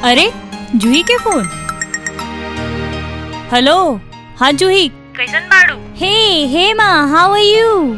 अरे जूही के phone. Hello, हाँ जूही, कैसन बाड़ू? हे माँ, हाउ आर यू?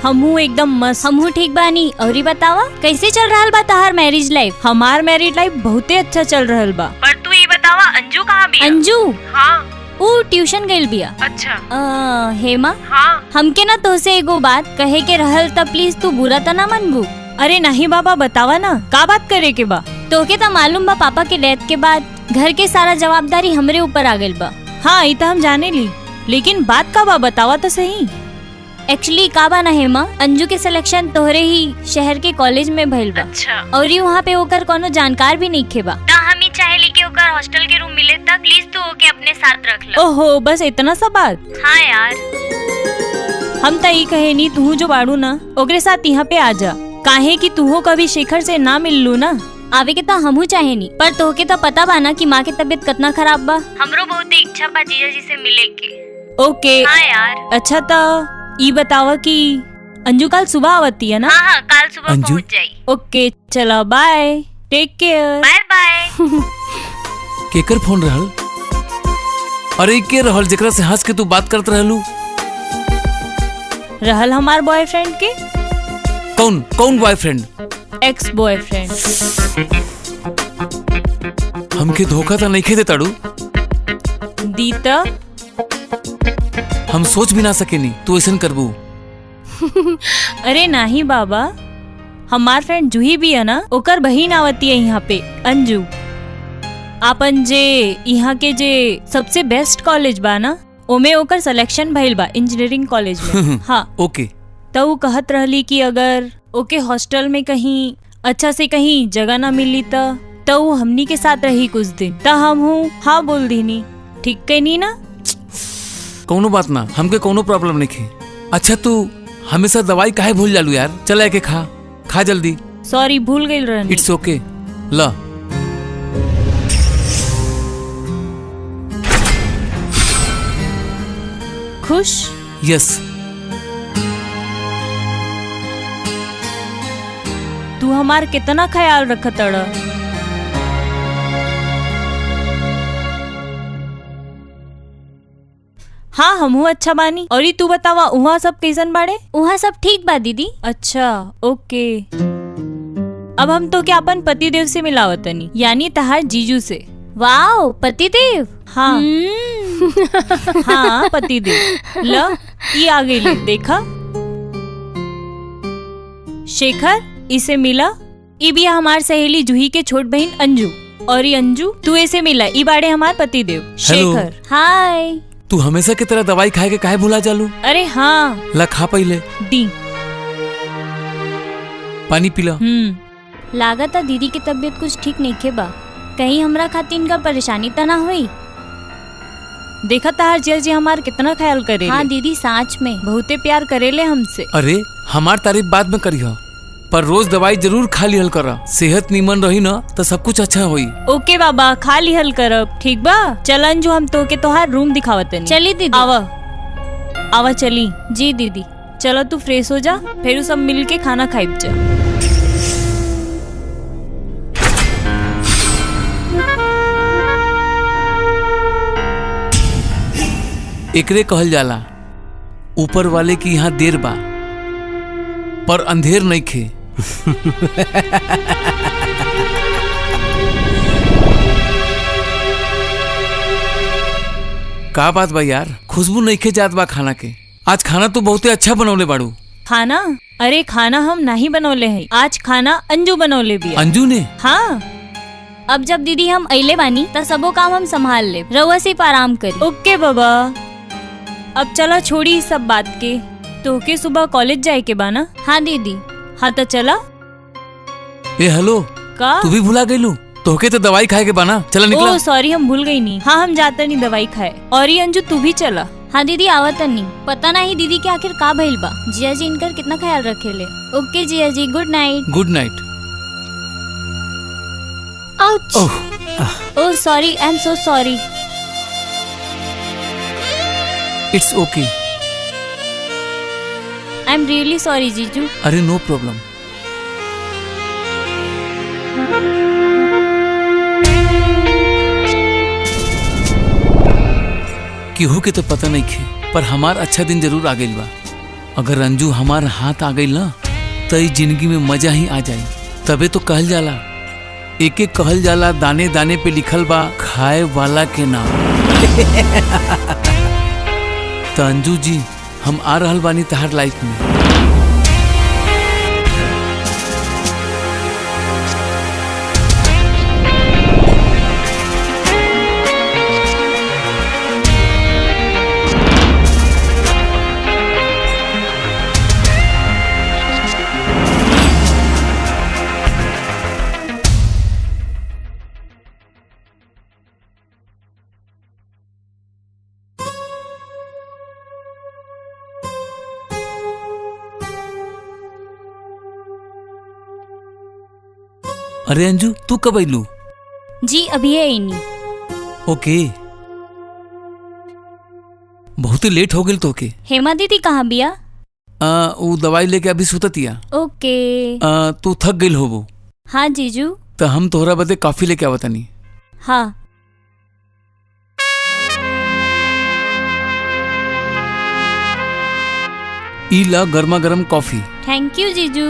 हमहू एकदम मस्त। हमहू ठीक बानी। और बतावा कैसे चल रहा बा तहार मैरिज लाइफ? हमार मैरिज लाइफ बहुते अच्छा चल रहा बा। पर तू ये बतावा अंजू कहाँ बिया? अंजू? हाँ। वो ट्यूशन गइल बिया। अच्छा। हेमा, हाँ। हमके ना तोसे एगो बात कहे के रहल त प्लीज तू बुरा त ना मनबू। अरे नहीं बाबा, बतावा ना का बात करे के बा। तोके तो मालूम बा पापा के डेथ के बाद घर के सारा जवाबदारी हमरे ऊपर आ गइल बा। हाँ, ये तो हम जाने ली, लेकिन बात का बा बतावा तो सही। एक्चुअली का बा ना हेमा, अंजू के सिलेक्शन तोहरे ही शहर के कॉलेज में भइल बा। अच्छा। और ये वहाँ पे ओकर कोनो जानकार भी नहीं खे बा। ना हम ही चाहेली कि ओकर हॉस्टल के रूम मिले तक प्लीज तू ओके अपने साथ रख लो। ओहो, बस इतना सा बात? हाँ यार। हम तो ये कहे नी, तू जो बाड़ू ना ओकरे साथ यहाँ पे आ जा। काहे कि तू कभी शेखर से ना मिल लू ना। आवे के तो हमहू चाहे नी, पर तोहके तो पता बा ना कि माँ की तबीयत कितना खराब बा। हमरो बहुत इच्छा बा जीजा जी से मिले के। ओके। हाँ यार। अच्छा तो ये बतावा कि अंजू कल सुबह आवती है ना? हाँ, कल सुबह पहुँच जाई। ओके, चलो bye, take care. Bye bye. केकर फोन रहल? अरे के रहल जेकरा से हंस के तू बात करत रहलू? रहल हमार बॉयफ्रेंड के। कौन बॉयफ्रेंड? Ex boyfriend. हमके धोखा तो नहीं खे देताड़ू? दीता हम सोच भी ना सकेनी तू ऐसा करबू। अरे नहीं बाबा, हमार फ्रेंड जूही भी है ना, ओकर बहिन आवती है यहाँ पे, अंजू। आपन जे यहाँ के जे सबसे बेस्ट कॉलेज बा ना, ओमे ओकर सिलेक्शन भइल बा इंजीनियरिंग कॉलेज में। हाँ। ओके। तो वो कहत रहली कि अगर ओके हॉस्टल में कहीं अच्छा से कहीं जगह ना मिली तो वो हमनी के साथ रही कुछ दिन। तो हम हूँ हाँ बोल दीनी। ठीक कहनी ना? कोनो बात ना, हमके कोनो प्रॉब्लम नहीं खे। अच्छा तू हमेशा दवाई काहे भूल जालू यार? चल के खा जल्दी। सॉरी, भूल गई रहनी। इट्स ओके। ला खुश? यस। तू हमार कितना ख्याल रखत अड़। हाँ, हमहू अच्छा बानी। और तू बतावा उहाँ सब कैसन बाड़े? उहाँ सब ठीक बा दीदी। अच्छा, ओके। अब हम तो क्या अपन पतिदेव से मिलावतनी, यानी तहार जीजू से। वाओ, पतिदेव? हाँ। हाँ, पतिदेव। ल ये आ गई, देखा? शेखर, इसे मिला। ये भी हमार सहेली जूही के छोट बहन अंजू। और ये अंजू, तू ऐसे मिला, ये बाड़े हमार पतिदेव शेखर। हाय। तू हमेशा की तरह दवाई खाए के काहे भूला जालू? अरे हाँ। ला खा पहले। दी। पानी पीला। लागत दीदी की तबीयत कुछ ठीक नहीं खे बा। कहीं हमरा खातिर का परेशानी तो ना हुई? देखा तार जिया जी हमार कितना ख्याल करे। हाँ दीदी, सच में बहुते प्यार करेले हमसे। अरे हमार तारीफ बाद में करी, पर रोज दवाई जरूर खा लिहल करा। सेहत नीमन रही ना तो सब कुछ अच्छा होई। ओके बाबा, खा लिहल करब। ठीक बा, चल अंजू हम तो के तोहार रूम दिखावतनी। चली दीदी। आवा चली। जी दीदी। चलो तू फ्रेश हो जा, फिर सब मिल के खाना खाइब जा। एकरे कहल जाला ऊपर वाले की यहाँ देर बा पर अंधेर नहीं खे। का बात बा यार, खुशबू नहीं खे जात बा खाना के। आज खाना तो बहुते अच्छा बनौले बाड़ू। खाना? अरे खाना हम नहीं बनौले हैं, आज खाना अंजू बनौले भी। अंजू ने? हाँ। अब जब दीदी हम अइले बानी तो सबो काम हम संभाल ले, रउआ सिर्फ आराम करी। ओके बाबा। अब चला छोड़ी सब बात के, तो के सुबह कॉलेज जाए के बा ना? हाँ दीदी। हाँ तो चला। ए हेलो, का तू भी भुला गईलू? तोहके तो दवाई खाए के बा ना, चला निकला। ओह सॉरी, हम भूल गई नहीं। हाँ, हम जाता नहीं दवाई खाए। और ये अंजू तू भी चला। हाँ दीदी, आवत नहीं। पता नहीं दीदी के आखिर का भइल बा। जिया जी इनकर कितना ख्याल रखेले। ओके जिया जी, good night. Good night. Oh sorry, I am so sorry. It's okay. I am really sorry जीजू। अरे नो प्रॉब्लम। केहू के तो पता नहीं खे, पर हमार अच्छा दिन जरूर आ गइल बा। अगर अंजू हमार हाथ आ गइल ना तो ई जिंदगी में मजा ही आ जाई। तबे तो कहल जाला, एक एक कहल जाला दाने दाने पे लिखल बा खाए वाला के नाम। तो अंजू जी, हम आ रहल बानी तहार लाइफ में। अरे अंजू, तू कब अइलू? जी अभी है ही नहीं। ओके, बहुत ही लेट हो गई तोके। हेमा दीदी कहाँ बिया? वो दवाई लेके अभी सुततिया। ओके। तू थक गई होबो। हाँ जीजू। तो हम तोहरा बदे कॉफी लेके आवतनी। हाँ। ई ला गर्मा गर्म कॉफी। थैंक यू जीजू।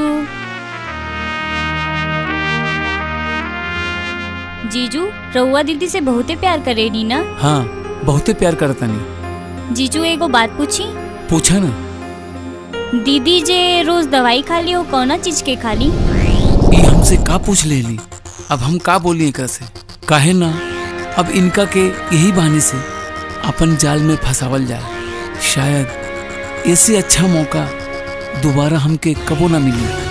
जीजू, रउआ दीदी से बहुते प्यार करेनी ना? हाँ, बहुते प्यार करतनी। जीजू एगो बात पूछी? पूछा ना। दीदी जे रोज दवाई खा ली, वो कौना चीज के खा ली? ये हमसे का पूछ लेली? अब हम का बोली एकरा से? काहे ना अब इनका के यही बहाने से अपन जाल में फंसावल जाए। शायद इससे अच्छा मौका दोबारा हमके कबो ना मिली।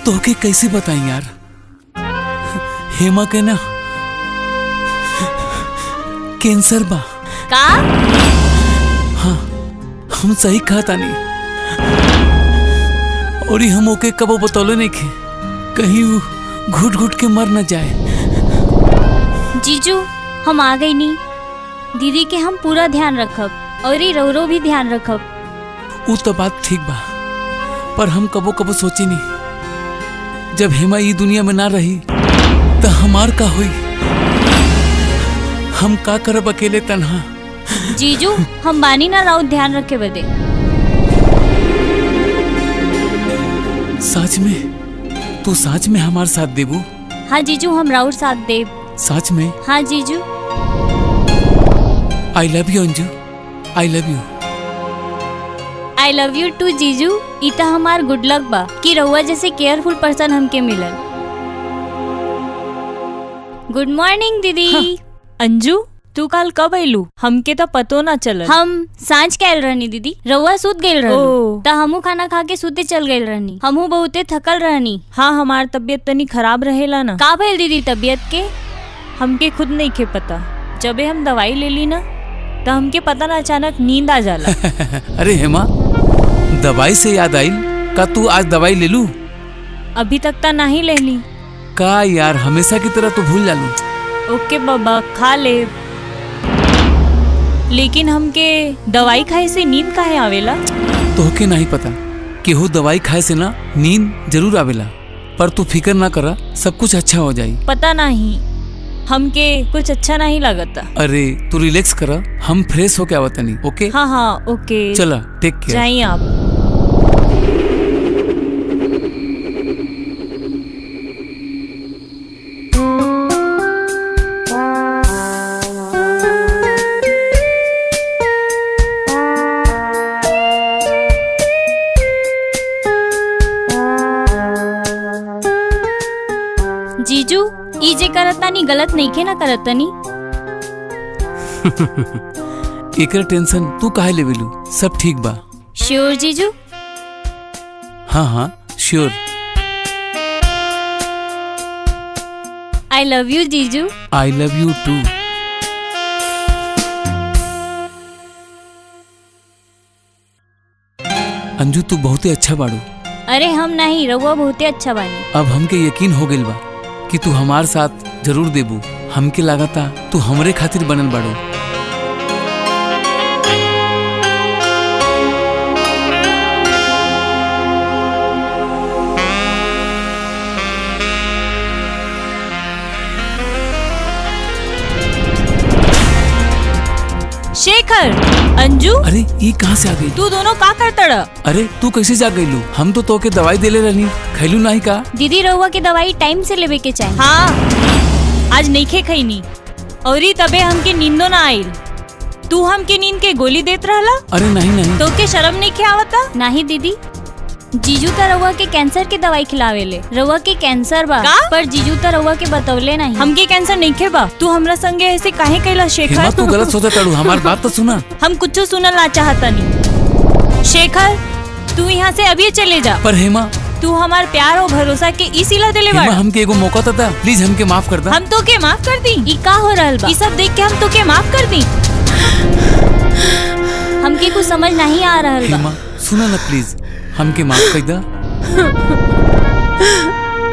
तोके कैसे बताई यार, हेमा के ना कैंसर बा। का? हाँ, हम सही कहता नहीं। और ये हम ओके कबो बतौले नहीं खे, कहीं वो घुट घुट के मर न जाए। जीजू, हम आ गई नी। दीदी के हम पूरा ध्यान रखब और ये रौरो भी ध्यान रखब। वो तो बात ठीक बा, पर हम कबो कबो सोची नहीं, जब हेमा ये दुनिया में ना रही तो हमार का हुई? हम का करब अकेले तन्हा? जीजू, हम बानी ना राउत ध्यान रखे बदे। सच में? तू सच में हमार साथ देबू? हाँ जीजू, हम राउत साथ देब। सच में? हाँ जीजू। I love you Anju, I love you. I love you too जीजू। इता हमार गुड लक बा कि रउआ जैसे केयरफुल पर्सन हमके मिलल। गुड मॉर्निंग दीदी। हाँ। अंजू, तू कल कब आइलू? हमके तो पतो ना चलल। हम सांझ के आयल रहनी दीदी। रउआ सूत गइल रहनी ओ। त हमू खाना खा के सूते चल गइल रहनी। हमू बहुते थकल रहनी। हाँ, हमार तबीयत तनी खराब रहेला ना। का भइल दीदी तबीयत के? हमके खुद नहीं खे पता। जबे हम दवाई ले ली ना तो हमके पता ना अचानक नींद आ जाला। अरे हेमा, दवाई से याद आई, का तू आज दवाई ले लू? अभी तक तो नहीं ले ली। का यार, हमेशा की तरह तू भूल जालू। ओके बाबा, खा ले। लेकिन हमके दवाई खाए से नींद काहे आवेला? तोहके नहीं पता, केहू दवाई खाए से ना नींद जरूर आवेला, पर तू फिकर ना करा, सब कुछ अच्छा हो जाई। पता नहीं, हमके कुछ अच्छा नहीं लगता। अरे तू रिलैक्स करा, हम फ्रेश होके आवतनी। ओके? हाँ हाँ ओके। चला, टेक केयर। जाइए आप। जीजू, ई जे करतानी गलत नहीं के ना करतानी? एकर टेंशन तू काहे लेवेलू? सब ठीक बा। श्योर जीजू? हाँ हाँ श्योर। आई लव यू जीजू। I love you too. Anju, तू बहुत ही अच्छा बाड़ू। अरे हम नहीं, रउआ बहुते अच्छा बानी। अब हमके यकीन हो गइल बा कि तू हमार साथ जरूर देबू। हमके लागता तू हमरे खातिर बनल बाड़ू। शेखर, अंजू, अरे ये कहाँ से आ गई? तू दोनों का करतड़? अरे तू कैसे जा गईलू? हम तो तोके दवाई देले रहनी, खैलू नहीं का? दीदी रहुआ की दवाई टाइम से लेवे के चाहिए। हाँ, आज नहीं खे खैनी और तबे हमके नींदो ना आइल। तू हमके नींद के गोली देत रहला। अरे नहीं नहीं, तो के शर्म नहीं खे आवता? नहीं दीदी, जीजू तो रहुआ के कैंसर की दवाई खिलावेले। रहुआ के कैंसर बा का? पर जीजू तो रहुआ के बतौले नहीं। हमके कैंसर नहीं खे बा। तू हमरा संगे ऐसे काहे कैला हेमा शेखर? तू गलत सोचा तड़ू, हमारी बात तो सुना। हम कुछ सुनल ना चाहता नहीं। शेखर, तू यहाँ से अभी चले जा। पर हेमा, तू हमार प्यार और भरोसा के इसीला दिले हेमा बाड़ा। हमके एगो मौका तो था, प्लीज हमके माफ कर दा। हम तो के माफ कर दी। ई का हो रहल बा? ये सब देख के हम तो के माफ कर दी। हमके कुछ समझ नहीं आ रहल बा। हेमा सुना ना प्लीज, हमके माफ कर दा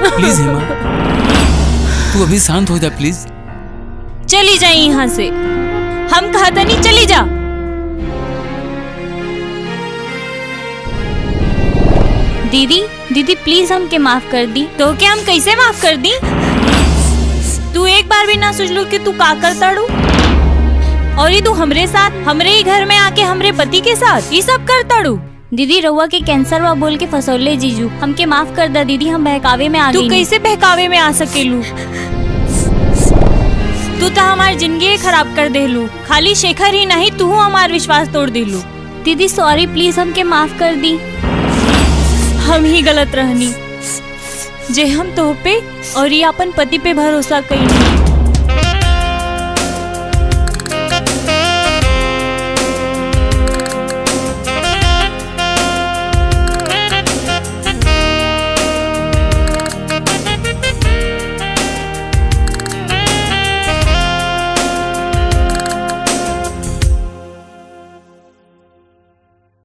प्लीज। हेमा तू अभी शांत हो जा प्लीज। चली जाए यहाँ से, हम कहता नहीं चली जा। दीदी प्लीज हमके माफ कर दी। तो क्या हम कैसे माफ कर दी? तू एक बार भी ना सोचलू कि तू का करता डू? और ये तू हमरे साथ, हमरे ही घर में आके हमरे पति के साथ ये सब करता डू? दीदी रहुआ के कैंसर बा बोल के फसौले जीजू, हमके माफ कर दा दीदी, हम बहकावे में आ तू गई। कैसे बहकावे में आ सकेलू? तू तो हमारी जिंदगी खराब कर देलू। खाली शेखर ही नहीं, तू हमार विश्वास तोड़ देलू। दीदी सॉरी प्लीज हमके माफ कर दी। हम ही गलत रहनी जे हम तो पे और ये अपन पति पे भरोसा कई।